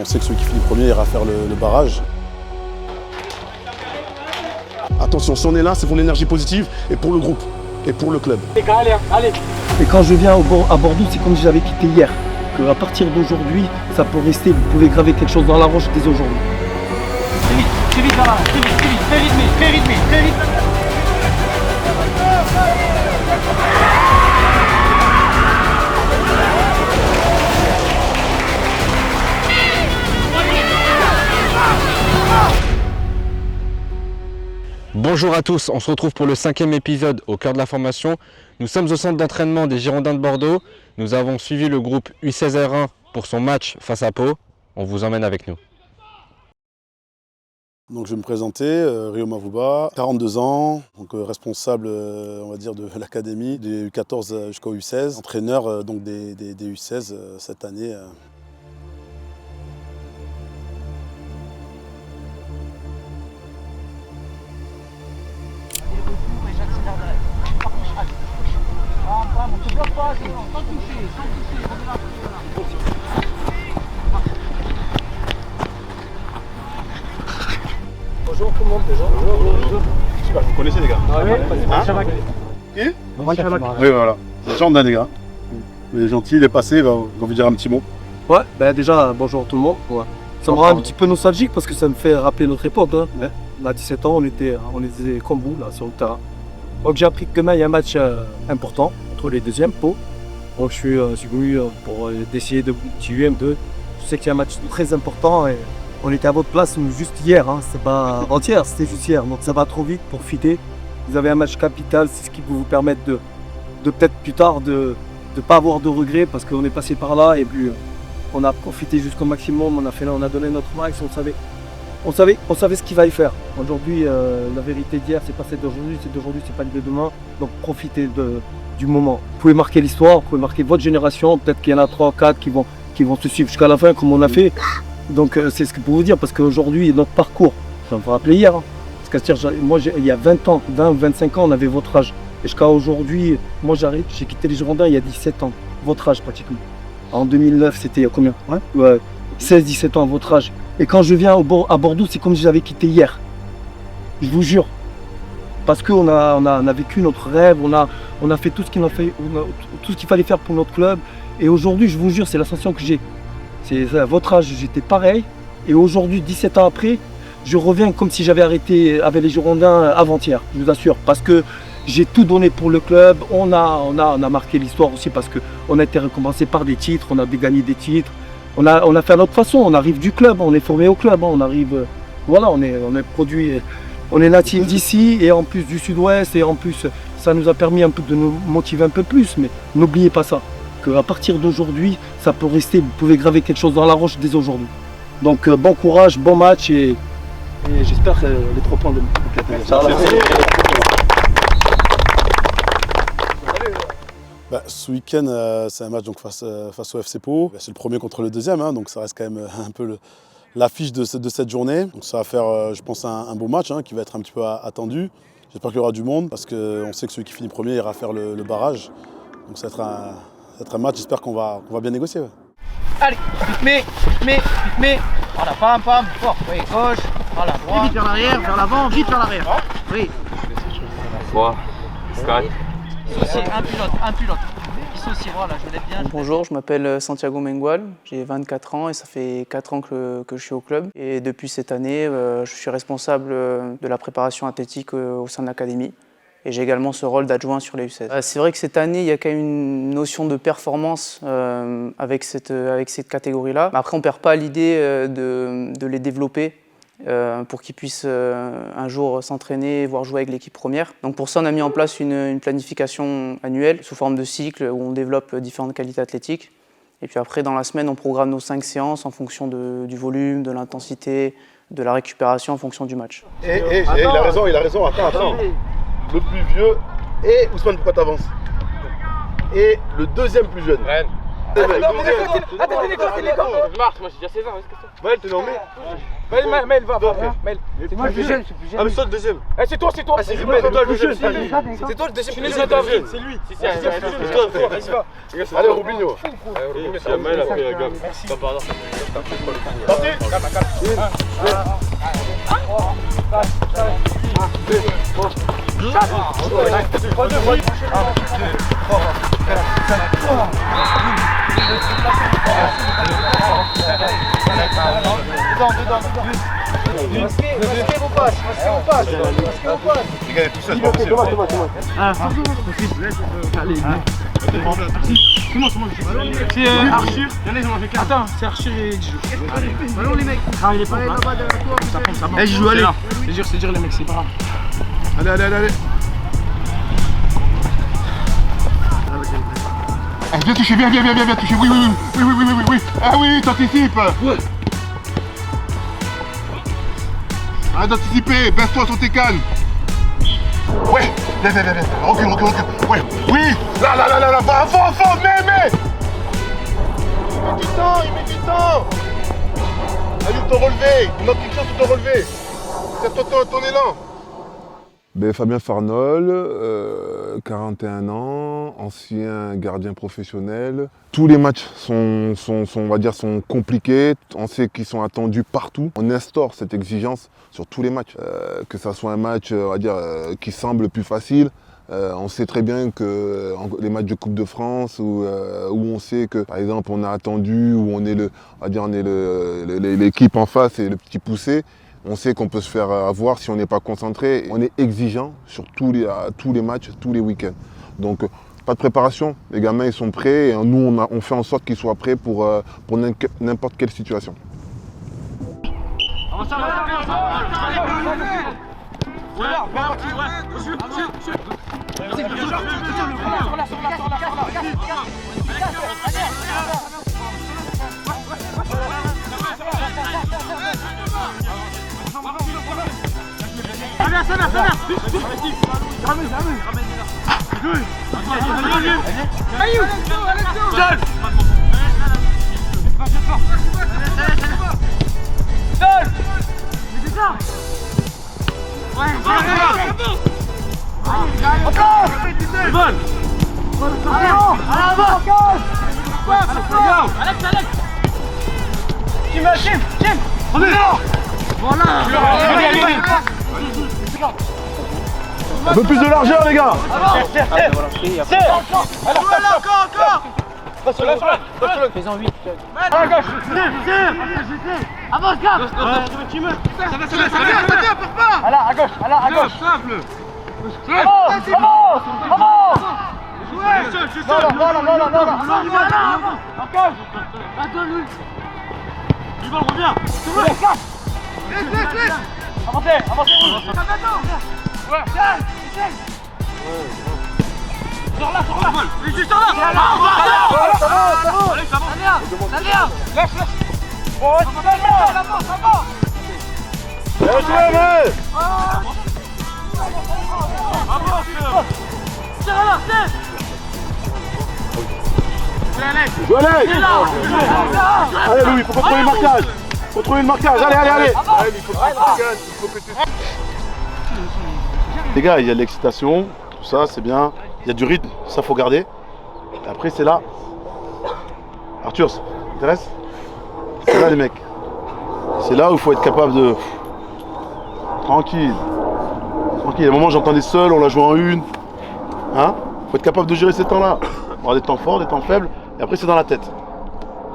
On sait que celui qui finit premier ira faire le barrage. Attention, si on est là, c'est pour l'énergie positive et pour le groupe et pour le club. Allez. Et quand je viens à Bordeaux, c'est comme si j'avais quitté hier. À partir d'aujourd'hui, ça peut rester, vous pouvez graver quelque chose dans la roche dès aujourd'hui. Très vite, là, très vite. Bonjour à tous, on se retrouve pour le 5e épisode au cœur de la formation. Nous sommes au centre d'entraînement des Girondins de Bordeaux. Nous avons suivi le groupe U16R1 pour son match face à Pau. On vous emmène avec nous. Donc je vais me présenter, Rio Mavouba, 42 ans, donc responsable on va dire de l'académie, des U14 jusqu'au U16, entraîneur donc des U16 cette année. On te bloque pas, sans toucher, on est là. Bonjour tout le monde déjà. Bonjour. Super, vous connaissez les gars? Oui, Oui, voilà. C'est Jordan les gars. Il est gentil, il est passé, il va vous dire un petit mot. Ouais, ben déjà, bonjour tout le monde. Ouais. Ça me rend un petit peu nostalgique parce que ça me fait rappeler notre époque. Hein. Ouais. On a 17 ans, on était comme vous là sur le terrain. Donc j'ai appris que demain il y a un match important entre les deuxièmes Pau. Donc je suis venu pour essayer de tuer M2. Je sais qu'il y a un match très important et on était à votre place juste hier, hein. C'est pas entière, c'était juste hier. Donc ça va trop vite pour fitter. Vous avez un match capital, c'est ce qui peut vous permettre de peut-être plus tard de ne pas avoir de regrets parce qu'on est passé par là et puis on a profité jusqu'au maximum, on a donné notre max, on savait ce qu'il fallait faire. Aujourd'hui, la vérité d'hier, c'est pas celle d'aujourd'hui, c'est pas l'idée de demain. Donc profitez du moment. Vous pouvez marquer l'histoire, vous pouvez marquer votre génération. Peut-être qu'il y en a 3 ou 4 qui vont se suivre jusqu'à la fin, comme on a fait. Donc c'est ce que pour vous dire, parce qu'aujourd'hui, notre parcours, ça me fait rappeler hier. Hein. Parce que moi, il y a 20 ans, 20 ou 25 ans, on avait votre âge. Et jusqu'à aujourd'hui, moi j'ai quitté les Girondins il y a 17 ans, votre âge pratiquement. En 2009, c'était il y a combien? Ouais, 16-17 ans, votre âge. Et quand je viens à Bordeaux, c'est comme si j'avais quitté hier. Je vous jure. Parce qu'on a vécu notre rêve, on a fait tout ce qu'il fallait faire pour notre club. Et aujourd'hui, je vous jure, c'est l'ascension que j'ai. C'est à votre âge, j'étais pareil. Et aujourd'hui, 17 ans après, je reviens comme si j'avais arrêté avec les Girondins avant-hier, je vous assure. Parce que j'ai tout donné pour le club. On a marqué l'histoire aussi parce qu'on a été récompensé par des titres, on a gagné des titres. On a fait à notre façon, on arrive du club, on est formé au club, on arrive, voilà, on est produit, on est natif d'ici et en plus du sud-ouest et en plus ça nous a permis un peu de nous motiver un peu plus, mais n'oubliez pas ça, qu'à partir d'aujourd'hui, ça peut rester, vous pouvez graver quelque chose dans la roche dès aujourd'hui. Donc bon courage, bon match et j'espère les 3 points de Ce week-end, c'est un match donc, face au FC Pau. C'est le premier contre le deuxième, hein, donc ça reste quand même un peu l'affiche de cette journée. Donc ça va faire, je pense, un beau match hein, qui va être un petit peu attendu. J'espère qu'il y aura du monde parce qu'on sait que celui qui finit premier ira faire le barrage. Donc ça va être un match, j'espère qu'on va bien négocier. Ouais. Allez, mais, voilà, pam, fort, oui, gauche, voilà, droite. Vite vers l'arrière, vers l'avant, vite vers l'arrière. Oui. 3, 4. Dissocier, un pilote. Dissocier, voilà, je l'ai bien. Bonjour, je m'appelle Santiago Mengual, j'ai 24 ans et ça fait 4 ans que je suis au club. Et depuis cette année, je suis responsable de la préparation athlétique au sein de l'académie. Et j'ai également ce rôle d'adjoint sur les U16. C'est vrai que cette année, il y a quand même une notion de performance avec cette catégorie-là. Après, on ne perd pas l'idée de les développer pour qu'ils puissent un jour s'entraîner, voire jouer avec l'équipe première. Donc pour ça, on a mis en place une planification annuelle sous forme de cycle où on développe différentes qualités athlétiques. Et puis après, dans la semaine, on programme nos 5 séances en fonction du volume, de l'intensité, de la récupération en fonction du match. Il a raison, attends. Le plus vieux et Ousmane, pourquoi t'avances? Et le deuxième plus jeune. Marc, moi j'ai déjà 16 ans, Maël, t'es nommé. Maël, va. Maël. C'est moi le plus jeune, Ah, mais c'est toi le deuxième. C'est toi. Ah, c'est toi le deuxième. C'est toi le deuxième. C'est lui. Vas-y, va. Allez, Robinho. C'est Maël après la gamme. Merci. Pas par hasard. Masquez vos passes. Les gars, tout seul, c'est pas possible. C'est Arthur. Attends, c'est Arthur et Dijou. Allons les mecs. Ah, il est pas là. Eh, Dijou, allez. C'est dur les mecs, c'est pas grave. Allez. Viens toucher, viens toucher. Oui. Ah oui, t'anticipes. Ouais. Arrête d'anticiper, baisse-toi sur tes cannes. Ouais, viens. Recule. Ouais, oui. Là, va, mais. Il met du temps. Ajoute ton relevé. Il manque quelque chose sur ton relevé. C'est ton élan. Fabien Farnol, 41 ans, ancien gardien professionnel. Tous les matchs sont compliqués, on sait qu'ils sont attendus partout. On instaure cette exigence sur tous les matchs. Que ça soit un match qui semble plus facile, on sait très bien que les matchs de Coupe de France où on sait que par exemple on a attendu, où on est l'équipe en face et le petit poussé. On sait qu'on peut se faire avoir si on n'est pas concentré. On est exigeant sur tous les matchs, tous les week-ends. Donc, pas de préparation. Les gamins, ils sont prêts. Et nous, on fait en sorte qu'ils soient prêts pour n'importe quelle situation. Ça va. Un peu plus de largeur, les gars. Encore. Fais-en 8. À la gauche. Avance, gars. Ça va, pars pas. À gauche. Avance. Laisse. Avancez. Sors là. Il est juste là. Allez, ça va. Lâche. Oh, ça va. Allez, Louis, faut contrôler le marquage. Allez. Les gars, il y a de l'excitation, tout ça, c'est bien. Il y a du rythme, ça faut garder. Et après, c'est là. Arthur, ça t'intéresse? C'est là, les mecs. C'est là où il faut être capable de. Tranquille. Il y a un moment, j'entendais seul, on l'a joué en une. Hein? Faut être capable de gérer ces temps-là. On va avoir des temps forts, des temps faibles, et après, c'est dans la tête.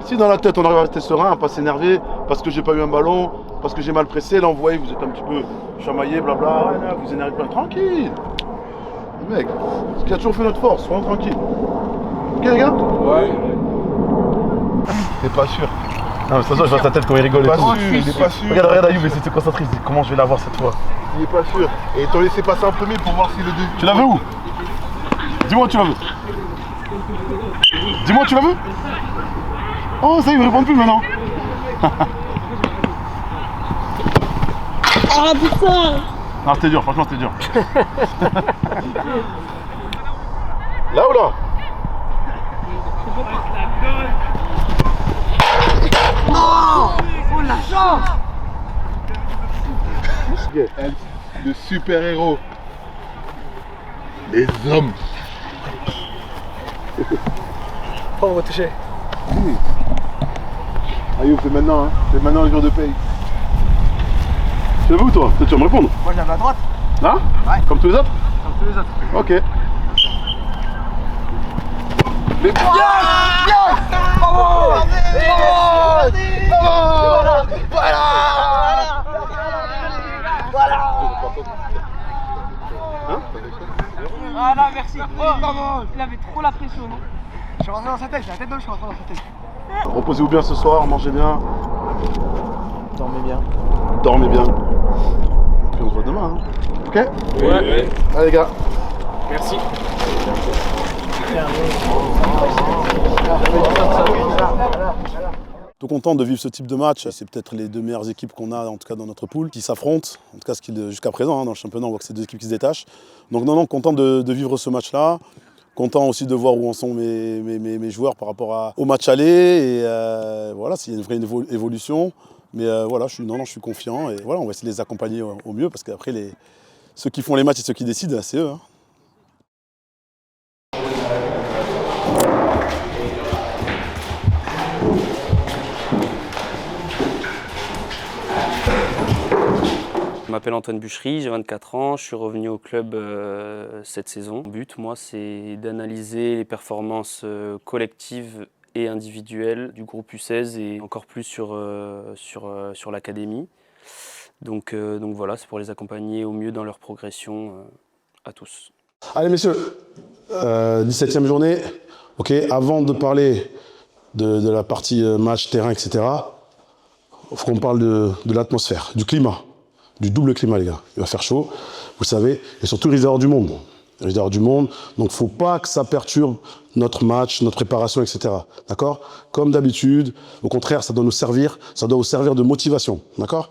Si dans la tête, on arrive à rester serein, à pas s'énerver, parce que j'ai pas eu un ballon, parce que j'ai mal pressé, là, on voit, vous êtes un petit peu chamaillé, blabla, ouais, là, vous énervez pas. Tranquille. Les mecs, ce qui a toujours fait notre force, soyons tranquilles. Ok, les gars? Ouais. T'es pas sûr? Non, mais de toute façon, je vois sa tête quand il rigole et tout. Il est pas sûr. Regarde, Ayoub, essaie de se concentrer. Comment je vais l'avoir cette fois? Il est pas sûr. Et ils t'ont laissé passer en premier pour voir si le deuxième. Tu la veux où? Dis-moi où tu la veux. Dis-moi où tu la veux. Oh, ça, il me répond plus maintenant. Ah putain! Non, c'était dur, franchement, c'était dur. Là ou là? Le super-héros. Les hommes. Oh, on va toucher. Ayoub, c'est maintenant, hein. C'est maintenant le jour de paye. C'est vous, toi? Tu vas me répondre? Moi, je l'avais à droite. Là? Ouais. Comme tous les autres? Comme tous les autres. Ok. Ah non, merci. Il avait trop la pression, non? Je suis rentré dans sa tête, j'ai la tête d'homme, je suis rentré dans sa tête. Reposez-vous bien ce soir, mangez bien, Dormez bien. dormez bien. Puis on se voit demain. Hein. Ok? Ouais. Allez les gars. Merci. Tout content de vivre ce type de match. C'est peut-être les deux meilleures équipes qu'on a, en tout cas dans notre poule, qui s'affrontent. En tout cas, jusqu'à présent, hein, dans le championnat, on voit que c'est deux équipes qui se détachent. Donc non, content de vivre ce match-là. Content aussi de voir où en sont mes joueurs par rapport au match aller. Et voilà, s'il y a une vraie évolution. Mais voilà, je suis confiant. Et voilà, on va essayer de les accompagner au mieux. Parce qu'après, ceux qui font les matchs et ceux qui décident, c'est eux. Hein. Je m'appelle Antoine Buchery, j'ai 24 ans, je suis revenu au club cette saison. Mon but, moi, c'est d'analyser les performances collectives et individuelles du groupe U16 et encore plus sur l'académie. Donc voilà, c'est pour les accompagner au mieux dans leur progression à tous. Allez messieurs, 17e journée. Ok, avant de parler de la partie match, terrain, etc., il faut qu'on parle de l'atmosphère, du climat. Du double climat, les gars. Il va faire chaud, vous savez, et surtout il risque d'avoir du monde. Il risque d'avoir du monde, donc il ne faut pas que ça perturbe notre match, notre préparation, etc. D'accord? Comme d'habitude, au contraire, ça doit nous servir, ça doit vous servir de motivation. D'accord?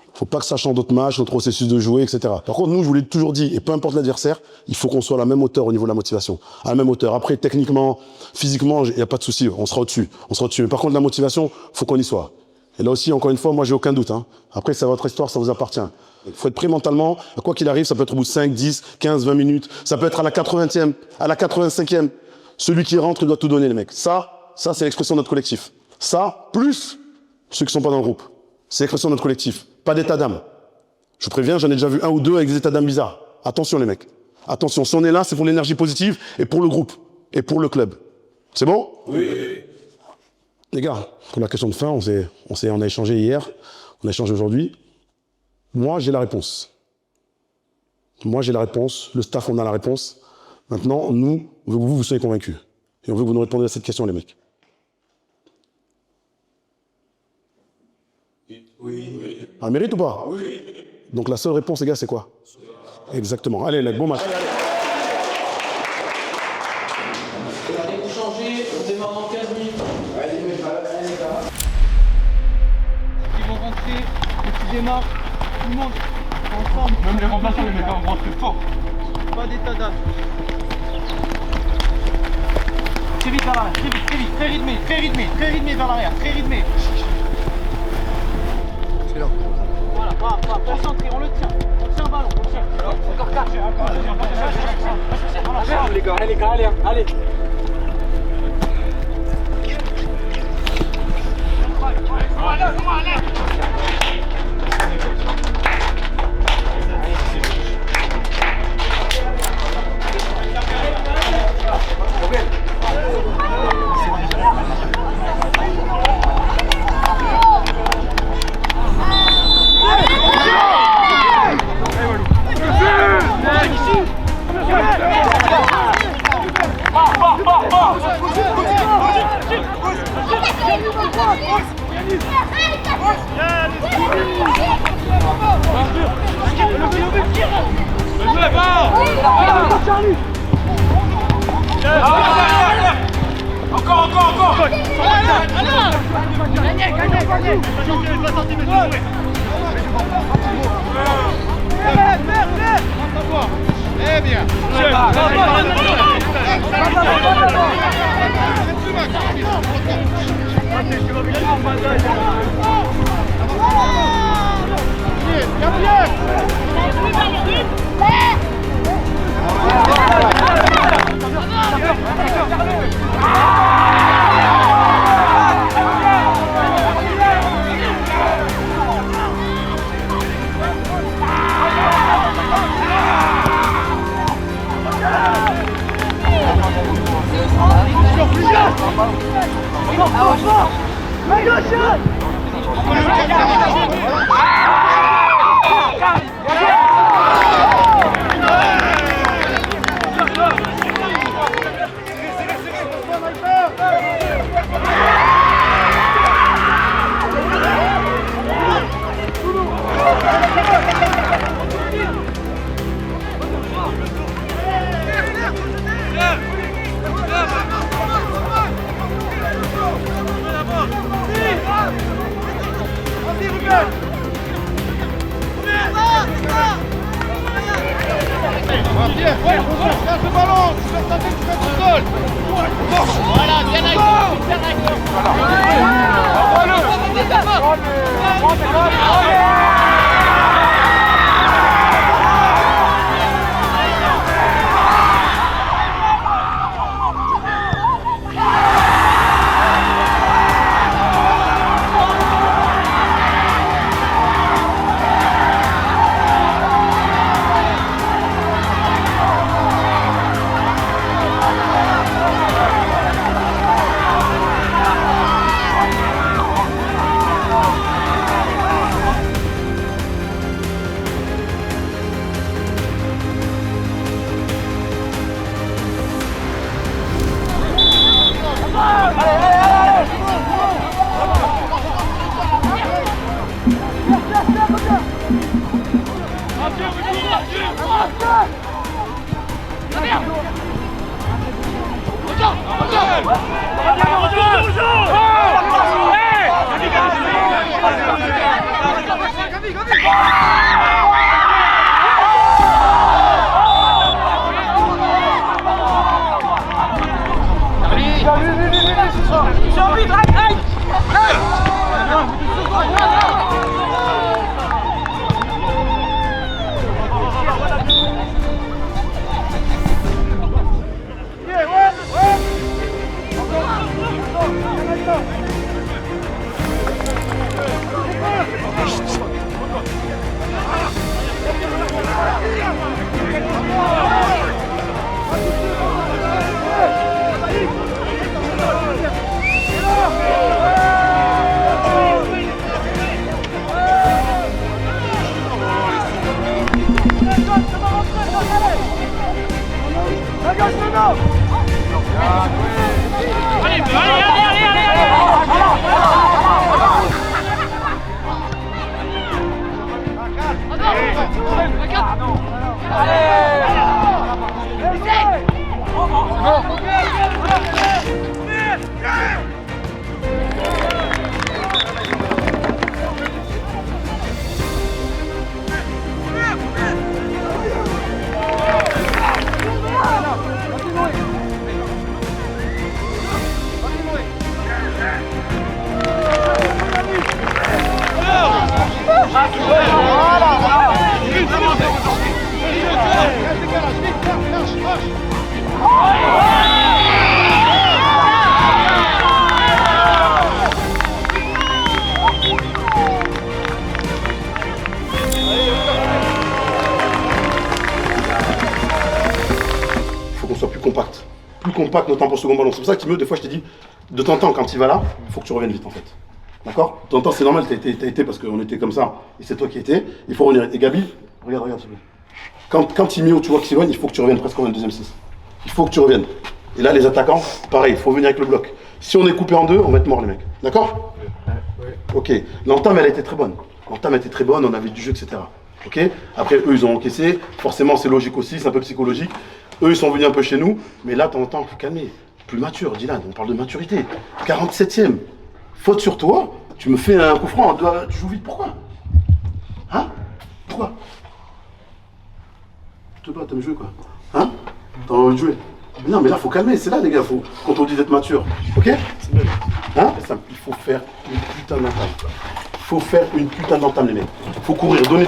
Il ne faut pas que ça change notre match, notre processus de jouer, etc. Par contre, nous, je vous l'ai toujours dit, et peu importe l'adversaire, il faut qu'on soit à la même hauteur au niveau de la motivation. À la même hauteur. Après, techniquement, physiquement, il n'y a pas de souci, on sera au-dessus. On sera au-dessus. Mais par contre, la motivation, il faut qu'on y soit. Et là aussi, encore une fois, moi, j'ai aucun doute. Hein. Après, c'est votre histoire, ça vous appartient. Il faut être prêt mentalement. Quoi qu'il arrive, ça peut être au bout de 5, 10, 15, 20 minutes. Ça peut être à la 80e, à la 85e. Celui qui rentre, il doit tout donner, les mecs. Ça c'est l'expression de notre collectif. Ça, plus ceux qui ne sont pas dans le groupe. C'est l'expression de notre collectif. Pas d'état d'âme. Je vous préviens, j'en ai déjà vu un ou deux avec des états d'âme bizarres. Attention, les mecs. Attention, si on est là, c'est pour l'énergie positive et pour le groupe. Et pour le club. C'est bon? Oui. Les gars, pour la question de fin, on a échangé hier, on a échangé aujourd'hui. Moi, j'ai la réponse. Moi, j'ai la réponse. Le staff, on a la réponse. Maintenant, nous, on veut que vous soyez convaincus. Et on veut que vous nous répondiez à cette question, les mecs. Oui. Un mérite ou pas? Oui. Donc la seule réponse, les gars, c'est quoi? Exactement. Allez, les bon match. Ils vont rentrer, et tu démarres, tout le monde, ensemble. Même les remplaçants, les mecs vont rentrer fort. Pas d'état d'âme. Très vite vers l'arrière, très vite, très rythmé vers l'arrière, très rythmé. C'est là. Voilà, pas concentré, on le tient. On tient le ballon, on tient. Encore 4. Allez les gars, allez. Encore. Très bien. Compact, notamment pour le second ballon. C'est pour ça que Timéo, des fois, je t'ai dit, de temps en temps, quand il va là, il faut que tu reviennes vite, en fait. D'accord? De temps en temps, c'est normal, t'as été parce qu'on était comme ça, et c'est toi qui étais. Il faut revenir. Et Gabi, regarde, s'il te plaît. Quand Timéo, tu vois qu'il s'éloigne, il faut que tu reviennes presque dans le deuxième 6. Il faut que tu reviennes. Et là, les attaquants, pareil, il faut venir avec le bloc. Si on est coupé en deux, on va être mort, les mecs. D'accord? Ok. L'entame, elle a été très bonne. L'entame était très bonne, on avait du jeu, etc. Ok? Après, eux, ils ont encaissé. Forcément, c'est logique aussi, c'est un peu psychologique. Eux, ils sont venus un peu chez nous, mais là, de temps en temps, faut calmer. Plus mature, Dylan, on parle de maturité. 47e, faute sur toi, tu me fais un coup franc, tu joues vite, pourquoi? Hein? Pourquoi? Tu te bats, t'aimes jouer quoi? Hein? T'as envie de jouer? Non, mais là, faut calmer, c'est là, les gars, quand on dit d'être mature. Ok? Hein? Il faut faire une putain d'entame. Il faut faire une putain d'entame, les mecs. Il faut courir, donner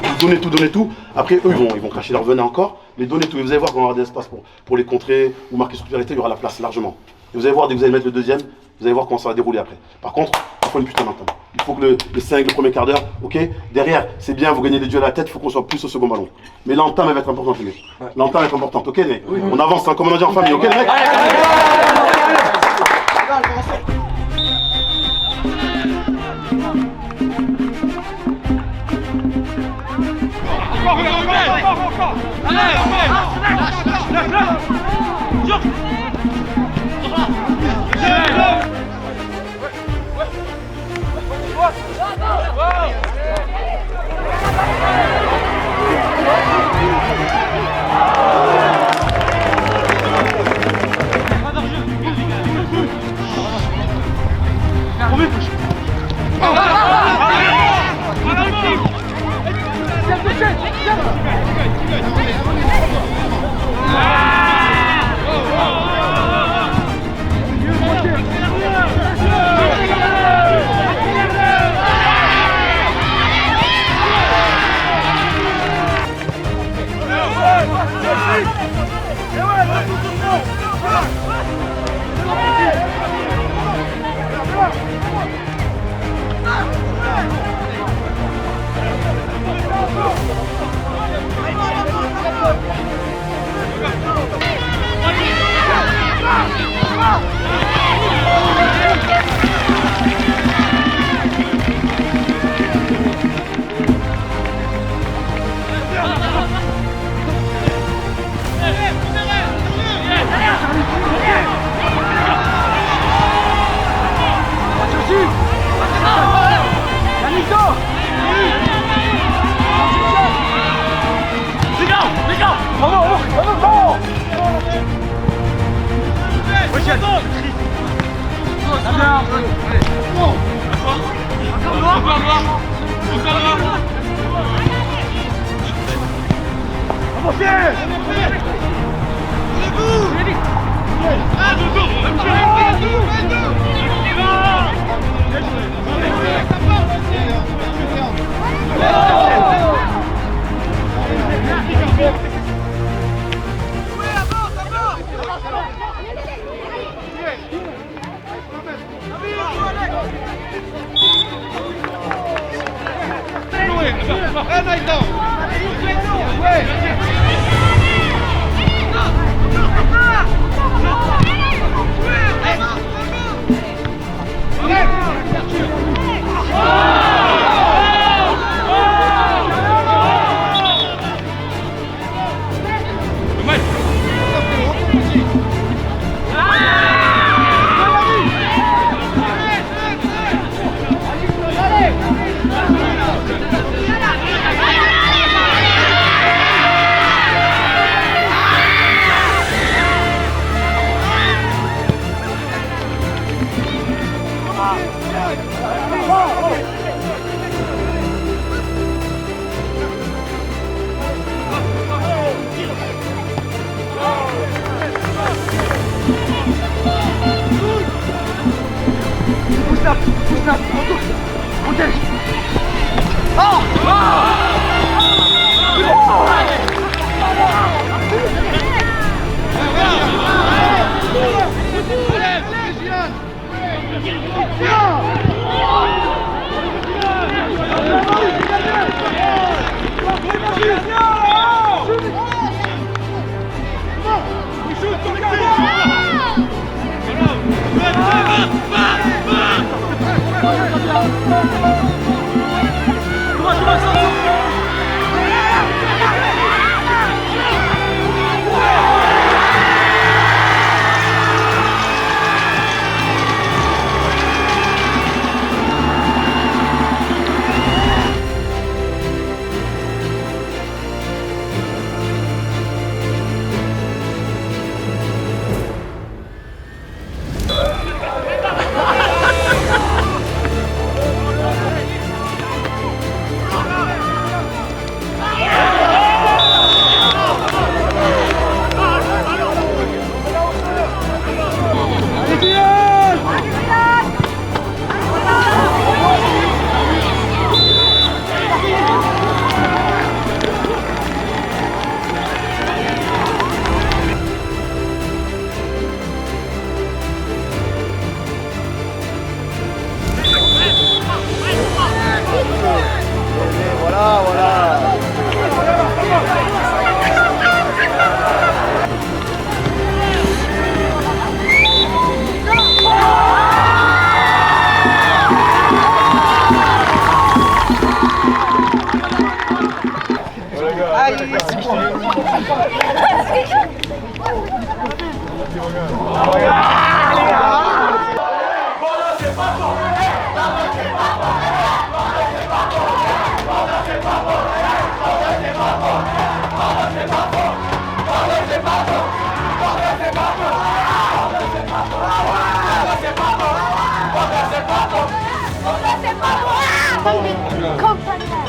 tout. Après, eux, ils vont cracher leur venin encore, mais donnez tout. Et vous allez voir qu'on aura des espaces pour les contrer ou marquer supériorité, il y aura la place largement. Et vous allez voir, dès que vous allez mettre le deuxième, vous allez voir comment ça va dérouler après. Par contre, il faut une putain d'entame. Il faut que le 5, le premier quart d'heure, ok? Derrière, c'est bien, vous gagnez des duels à la tête, il faut qu'on soit plus au second ballon. Mais l'entame, elle va être importante, les mecs. L'entame va être importante, ok? Mais on avance, hein, comme on a dit en famille, ok, les mecs?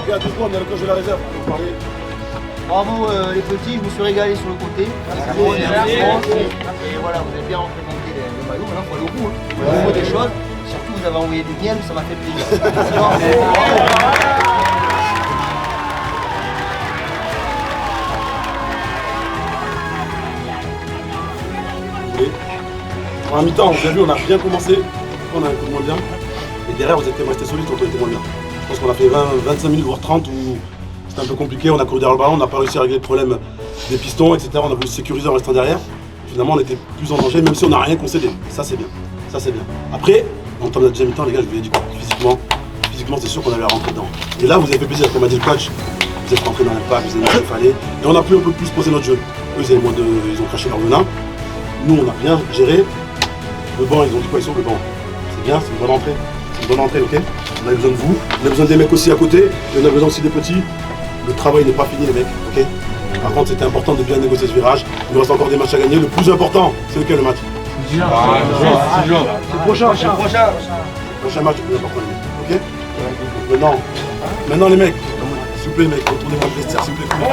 Regarde, 2 secondes, on a le coach de la réserve. Bravo les petits, je me suis régalé sur le côté. Et voilà, vous avez bien représenté le maillot. Maintenant, il faut aller au bout. Il faut aller au bout des choses. Surtout, vous avez envoyé du miel, ça m'a fait plaisir. En mi-temps, vous avez vu, on a bien commencé. On a un coup de moins bien. Et derrière, vous êtes resté solide quand on était moins bien. Je pense qu'on a fait 25 minutes, voire 30 où c'était un peu compliqué. On a couru derrière le ballon, on n'a pas réussi à régler le problème des pistons, etc. On a voulu sécuriser en restant derrière. Finalement, on était plus en danger, même si on n'a rien concédé. Ça, c'est bien. Ça, c'est bien. Après, en temps de la deuxième mi-temps, les gars, je vous l'ai dit quoi, physiquement, c'est sûr qu'on allait rentrer dedans. Et là, vous avez fait plaisir, comme m'a dit le coach. Vous êtes rentrés dans l'impact, vous avez mis ce qu'il fallait. Et on a pu un peu plus poser notre jeu. Eux, ils ont craché leur venin. Nous, on a bien géré. Le banc, ils ont dit quoi, ils sont le banc. C'est bien, c'est une bonne entrée. C'est une bonne entrée, ok. On a besoin de vous. On a besoin des mecs aussi à côté. Et on a besoin aussi des petits. Le travail n'est pas fini, les mecs, ok. Par contre, c'était important de bien négocier ce virage. Il nous reste encore des matchs à gagner. Le plus important, c'est lequel le match? C'est le prochain. Prochain match, le plus important, les mecs, ok. Maintenant, les mecs, s'il vous plaît, les mecs, retournez-moi le vestiaire, s'il vous plaît.